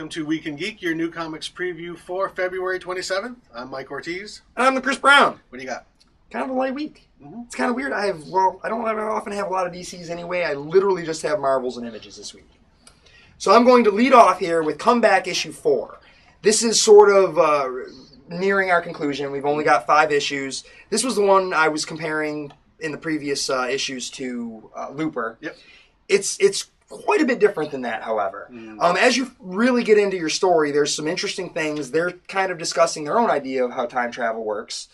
Welcome to Week in Geek, your new comics preview for February 27th. I'm Mike Ortiz. And I'm the Chris Brown. What do you got? Kind of a light week. It's kind of weird. I don't often have a lot of DCs anyway. I literally just have Marvels and Images this week. So I'm going to lead off here with Comeback issue 4. This is sort of nearing our conclusion. We've only got 5 issues. This was the one I was comparing in the previous issues to Looper. Yep. It's quite a bit different than that, however. As you really get into your story, there's some interesting things. They're kind of discussing their own idea of how time travel works.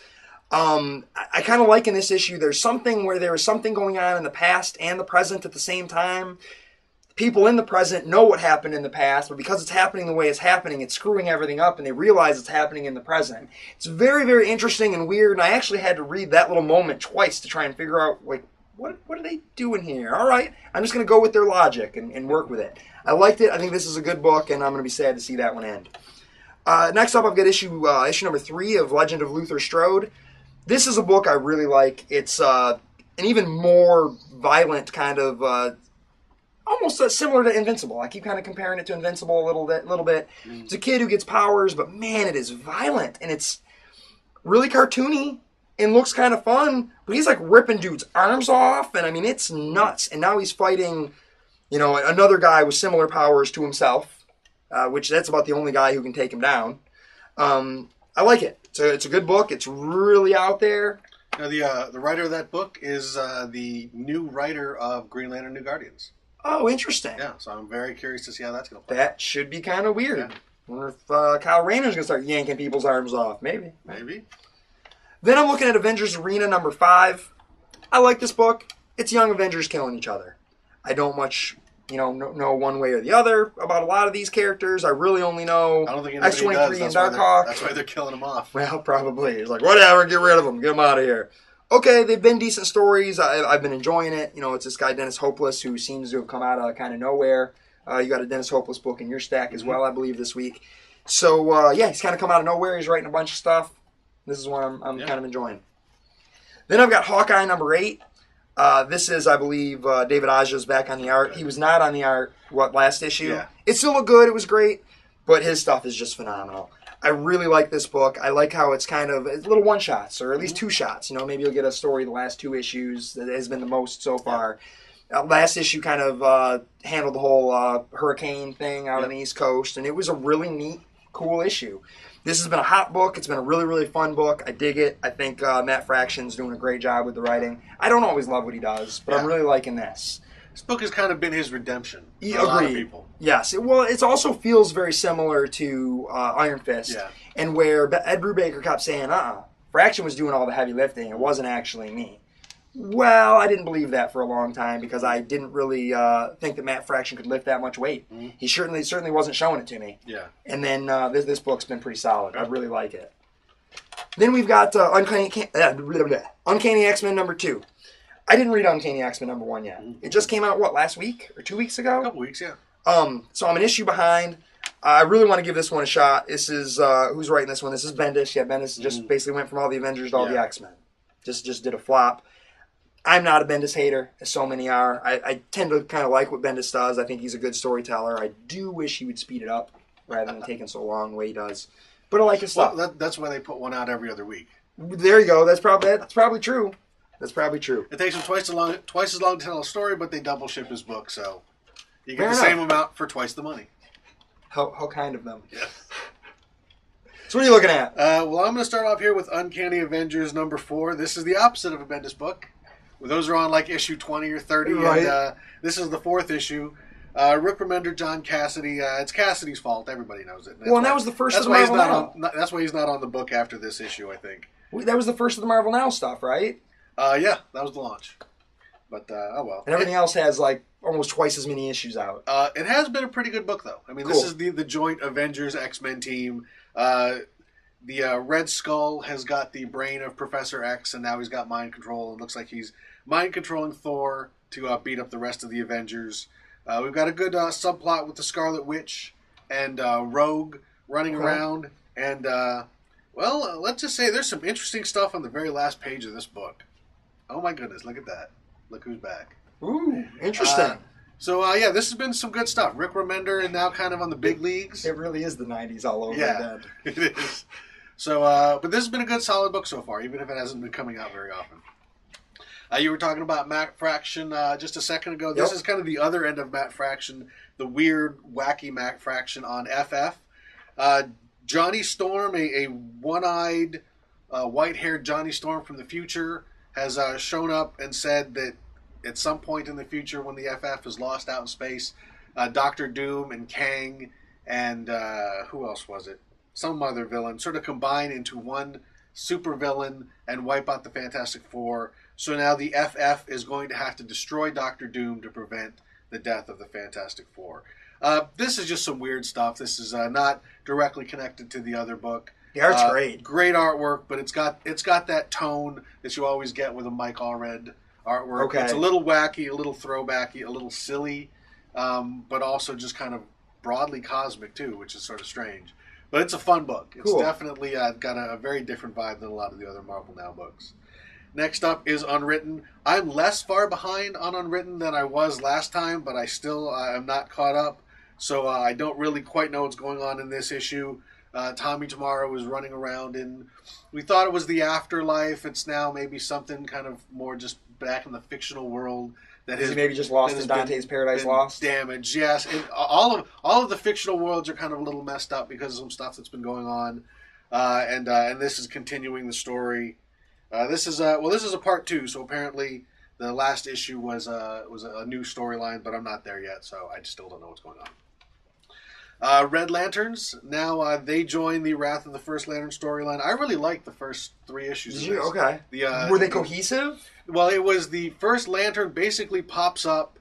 I kind of like in this issue, there's something where there is something going on in the past and the present at the same time. People in the present know what happened in the past, but because it's happening the way it's happening, it's screwing everything up, and they realize it's happening in the present. It's very, very interesting and weird, and I actually had to read that little moment twice to try and figure out, like, what are they doing here? All right, I'm just going to go with their logic and work with it. I liked it. I think this is a good book, and I'm going to be sad to see that one end. Next up, I've got issue number 3 of Legend of Luther Strode. This is a book I really like. It's an even more violent kind of, almost similar to Invincible. I keep kind of comparing it to Invincible a little bit. It's a kid who gets powers, but man, it is violent, and it's really cartoony. And looks kind of fun, but he's like ripping dudes' arms off, and I mean, it's nuts. And now he's fighting, another guy with similar powers to himself, which that's about the only guy who can take him down. I like it. It's a good book. It's really out there. Now, the writer of that book is the new writer of Green Lantern New Guardians. Oh, interesting. Yeah, so I'm very curious to see how that's going to play. That should be kind of weird. Yeah. I wonder if Kyle Rayner's going to start yanking people's arms off. Maybe. Then I'm looking at Avengers Arena number 5. I like this book. It's young Avengers killing each other. I don't much, know one way or the other about a lot of these characters. I really only know X-23 and Darkhawk. That's why they're killing them off. Well, probably. It's like, whatever, get rid of them. Get them out of here. Okay, they've been decent stories. I've been enjoying it. It's this guy, Dennis Hopeless, who seems to have come out of kind of nowhere. You got a Dennis Hopeless book in your stack as well, I believe, this week. So, he's kind of come out of nowhere. He's writing a bunch of stuff. This is one I'm kind of enjoying. Then I've got Hawkeye number 8. This is, I believe, David Aja's back on the art. He was not on the art, last issue? Yeah. It still looked good. It was great. But his stuff is just phenomenal. I really like this book. I like how it's kind of little one-shots, or at least 2 shots. Maybe you'll get a story the last 2 issues that has been the most so far. Last issue kind of handled the whole hurricane thing out on the East Coast, and it was a really neat, cool issue. This has been a hot book. It's been a really, really fun book. I dig it. I think Matt Fraction's doing a great job with the writing. I don't always love what he does, but I'm really liking this. This book has kind of been his redemption for a lot of people. Yes. It also feels very similar to Iron Fist, and where Ed Brubaker kept saying, Fraction was doing all the heavy lifting. It wasn't actually me. Well, I didn't believe that for a long time because I didn't really think that Matt Fraction could lift that much weight. He certainly wasn't showing it to me. Yeah. And then this book's been pretty solid. I really like it. Then we've got Uncanny X-Men number 2. I didn't read Uncanny X-Men number 1 yet. It just came out, last week or 2 weeks ago? A couple weeks, yeah. So I'm an issue behind. I really want to give this one a shot. This is, who's writing this one? This is Bendis. Yeah, Bendis just basically went from all the Avengers to all the X-Men. Just did a flop. I'm not a Bendis hater, as so many are. I tend to kind of like what Bendis does. I think he's a good storyteller. I do wish he would speed it up rather than taking so long the way he does. But I like his stuff. Well, that's why they put one out every other week. There you go. That's probably true. That's probably true. It takes him twice as long to tell a story, but they double ship his book, so you get the same amount for twice the money. How kind of them. Yes. So what are you looking at? Well, I'm going to start off here with Uncanny Avengers number 4. This is the opposite of a Bendis book. Well, those are on like issue 20 or 30, and this is the 4th issue. Rick Remender, John Cassidy. It's Cassidy's fault. Everybody knows it. That was the first of the Marvel Now. That's why he's not on the book after this issue, I think. That was the first of the Marvel Now stuff, right? Yeah, that was the launch. But, oh well. And everything else has like almost twice as many issues out. It has been a pretty good book, though. I mean, This is the joint Avengers X-Men team. The Red Skull has got the brain of Professor X, and now he's got mind control. It looks like he's mind controlling Thor to beat up the rest of the Avengers. We've got a good subplot with the Scarlet Witch and Rogue running around. And, let's just say there's some interesting stuff on the very last page of this book. Oh my goodness, look at that. Look who's back. Ooh, interesting. So, yeah, this has been some good stuff. Rick Remender is now kind of on the big leagues. It really is the 90s all over again. It is. So, but this has been a good, solid book so far, even if it hasn't been coming out very often. You were talking about Matt Fraction just a second ago. This is kind of the other end of Matt Fraction, the weird, wacky Matt Fraction on FF. Johnny Storm, a one-eyed, white-haired Johnny Storm from the future, has shown up and said that at some point in the future when the FF is lost out in space, Doctor Doom and Kang and who else was it? Some other villain sort of combine into one super villain and wipe out the Fantastic Four. So now the FF is going to have to destroy Doctor Doom to prevent the death of the Fantastic Four. This is just some weird stuff. This is not directly connected to the other book. The art's great. Great artwork, but it's got that tone that you always get with a Mike Allred artwork. Okay. It's a little wacky, a little throwbacky, a little silly, but also just kind of broadly cosmic too, which is sort of strange. But it's a fun book. It's definitely got a very different vibe than a lot of the other Marvel Now books. Next up is Unwritten. I'm less far behind on Unwritten than I was last time, but I still am not caught up. So I don't really quite know what's going on in this issue. Tommy Tomorrow is running around we thought it was the afterlife. It's now maybe something kind of more just back in the fictional world. That is maybe just lost in Dante's Paradise Lost? Damaged, yes. And all of the fictional worlds are kind of a little messed up because of some stuff that's been going on. And this is continuing the story. This is a part 2, so apparently the last issue was a new storyline, but I'm not there yet, so I still don't know what's going on. Red Lanterns, now they join the Wrath of the First Lantern storyline. I really liked the first 3 issues. Did you? Okay. Were they cohesive? Well, it was the First Lantern basically pops up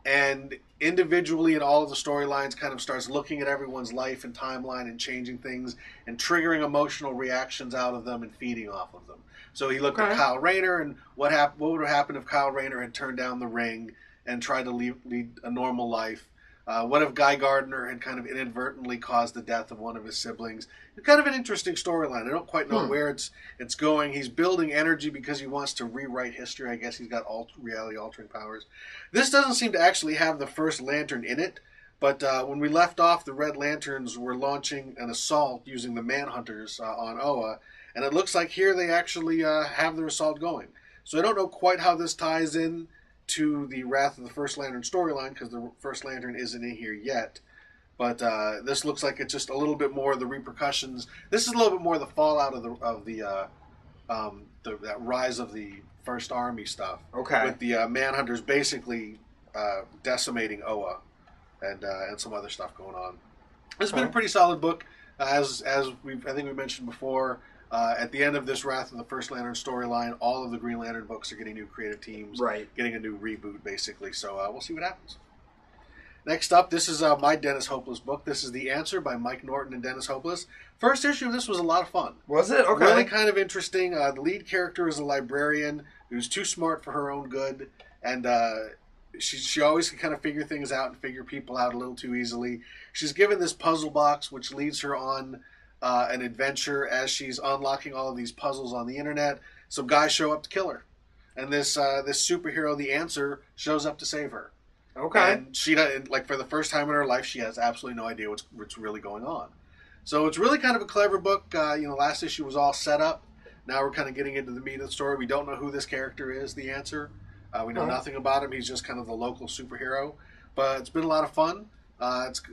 and individually in all of the storylines kind of starts looking at everyone's life and timeline and changing things and triggering emotional reactions out of them and feeding off of them. So he looked at Kyle Rayner and what would have happened if Kyle Rayner had turned down the ring and tried to lead a normal life. What if Guy Gardner had kind of inadvertently caused the death of one of his siblings? It's kind of an interesting storyline. I don't quite know where it's going. He's building energy because he wants to rewrite history. I guess he's got reality-altering powers. This doesn't seem to actually have the First Lantern in it, but when we left off, the Red Lanterns were launching an assault using the Manhunters on Oa, and it looks like here they actually have their assault going. So I don't know quite how this ties in to the Wrath of the First Lantern storyline because the First Lantern isn't in here yet. But this looks like it's just a little bit more of the repercussions. This is a little bit more of the fallout of that rise of the First Army stuff. Okay. With the Manhunters basically decimating Oa and some other stuff going on. It's been a pretty solid book. I think we mentioned before. At the end of this Wrath of the First Lantern storyline, all of the Green Lantern books are getting new creative teams, getting a new reboot, basically. So we'll see what happens. Next up, this is my Dennis Hopeless book. This is The Answer by Mike Norton and Dennis Hopeless. First issue of this was a lot of fun. Was it? Okay. Really kind of interesting. The lead character is a librarian who's too smart for her own good, and she always can kind of figure things out and figure people out a little too easily. She's given this puzzle box, which leads her on an adventure as she's unlocking all of these puzzles on the internet. Some guys show up to kill her, and this superhero, The Answer, shows up to save her. Okay. And she, like, for the first time in her life, she has absolutely no idea what's really going on. So it's really kind of a clever book. Last issue was all set up. Now we're kind of getting into the meat of the story. We don't know who this character is, The Answer. We know nothing about him. He's just kind of the local superhero. But it's been a lot of fun.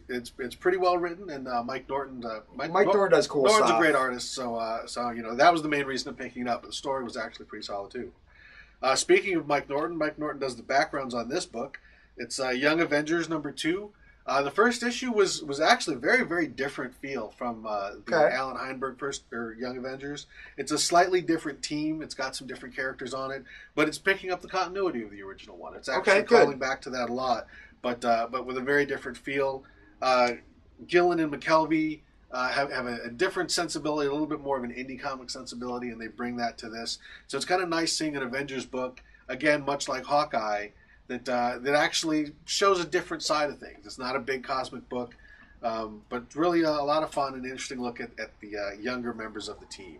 It's pretty well written, and Mike Norton. Mike Norton does cool stuff. Norton's a great artist, so that was the main reason of picking it up. But the story was actually pretty solid too. Speaking of Mike Norton does the backgrounds on this book. It's Young Avengers #2. The first issue was actually a very, very different feel from the Alan Heinberg Young Avengers. It's a slightly different team. It's got some different characters on it, but it's picking up the continuity of the original one. It's actually calling back to that a lot, but with a very different feel. Gillen and McKelvey have a different sensibility, a little bit more of an indie comic sensibility, and they bring that to this. So it's kind of nice seeing an Avengers book, again, much like Hawkeye, that actually shows a different side of things. It's not a big cosmic book, but really a lot of fun and interesting look at the younger members of the team.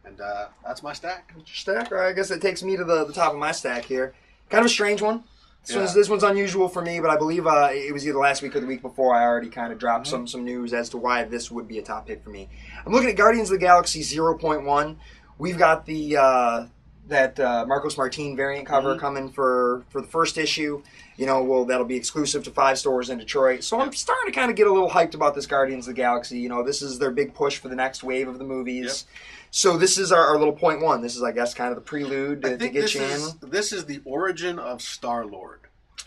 And that's my stack. Stack? All right, I guess it takes me to the top of my stack here. Kind of a strange one. This one's unusual for me, but I believe it was either last week or the week before I already kind of dropped some news as to why this would be a top pick for me. I'm looking at Guardians of the Galaxy 0.1. We've got the that Marcos Martin variant cover coming for the first issue. That'll be exclusive to 5 stores in Detroit. So I'm starting to kind of get a little hyped about this Guardians of the Galaxy. This is their big push for the next wave of the movies. Yep. So this is our little point one. This is, I guess, kind of the prelude to get you in. This is the origin of Star-Lord.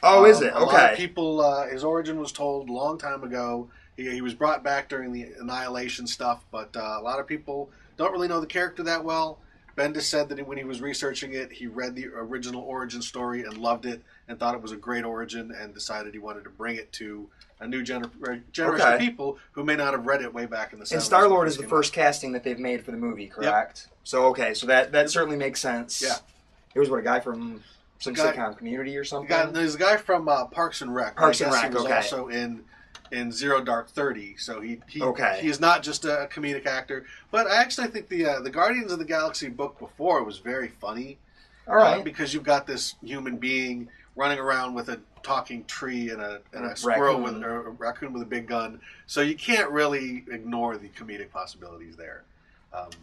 Oh, is it? Okay. A lot of people, his origin was told a long time ago. He was brought back during the Annihilation stuff, but a lot of people don't really know the character that well. Bendis said that when he was researching it, he read the original origin story and loved it and thought it was a great origin and decided he wanted to bring it to a new generation of people who may not have read it way back in the 70s. And Star-Lord is the first casting that they've made for the movie, correct? Yep. So that certainly makes sense. Yeah. It was a guy from some sitcom Community or something? There's a guy from Parks and Rec. Parks and Rec, he was also in Zero Dark 30, so he is not just a comedic actor. But I actually think the Guardians of the Galaxy book before was very funny. All right. Because you've got this human being running around with a talking tree and a squirrel or a raccoon with a big gun, so you can't really ignore the comedic possibilities there.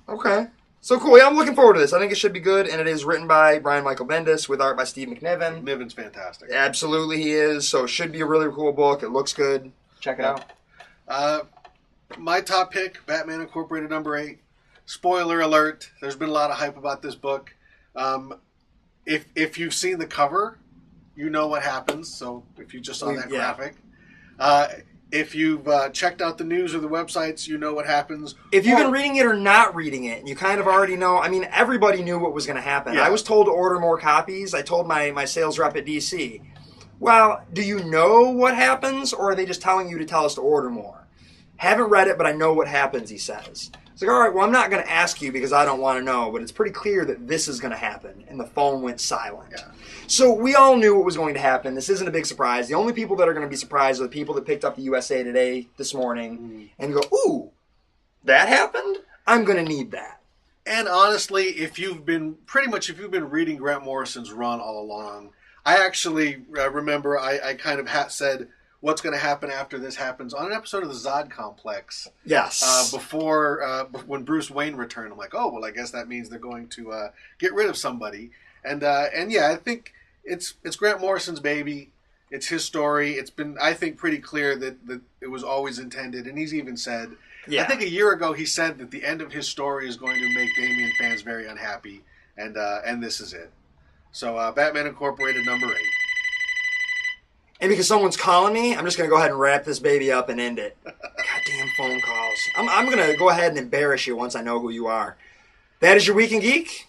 Okay. So cool. Yeah, I'm looking forward to this. I think it should be good, and it is written by Brian Michael Bendis with art by Steve McNiven. McNiven's fantastic. Absolutely, he is. So it should be a really cool book. It looks good. Check it out. My top pick, Batman Incorporated #8. Spoiler alert, there's been a lot of hype about this book. If you've seen the cover, you know what happens. So if you just saw that graphic. If you've checked out the news or the websites, you know what happens. If you've been reading it or not reading it, you kind of already know. I mean, everybody knew what was going to happen. Yeah. I was told to order more copies. I told my sales rep at DC, well, do you know what happens, or are they just telling you to tell us to order more? Haven't read it, but I know what happens, he says. It's like, all right, well, I'm not going to ask you because I don't want to know, but it's pretty clear that this is going to happen. And the phone went silent. Yeah. So we all knew what was going to happen. This isn't a big surprise. The only people that are going to be surprised are the people that picked up the USA Today this morning and go, ooh, that happened? I'm going to need that. And honestly, if you've been reading Grant Morrison's run all along, I actually remember I kind of said what's going to happen after this happens on an episode of the Zod Complex. Yes. Before when Bruce Wayne returned, I'm like, oh well, I guess that means they're going to get rid of somebody. And yeah, I think it's Grant Morrison's baby. It's his story. It's been, I think, pretty clear that it was always intended. And he's even said, I think a year ago he said that the end of his story is going to make Damian fans very unhappy. And this is it. So Batman Incorporated #8. And because someone's calling me, I'm just going to go ahead and wrap this baby up and end it. Goddamn phone calls. I'm going to go ahead and embarrass you once I know who you are. That is your Week in Geek.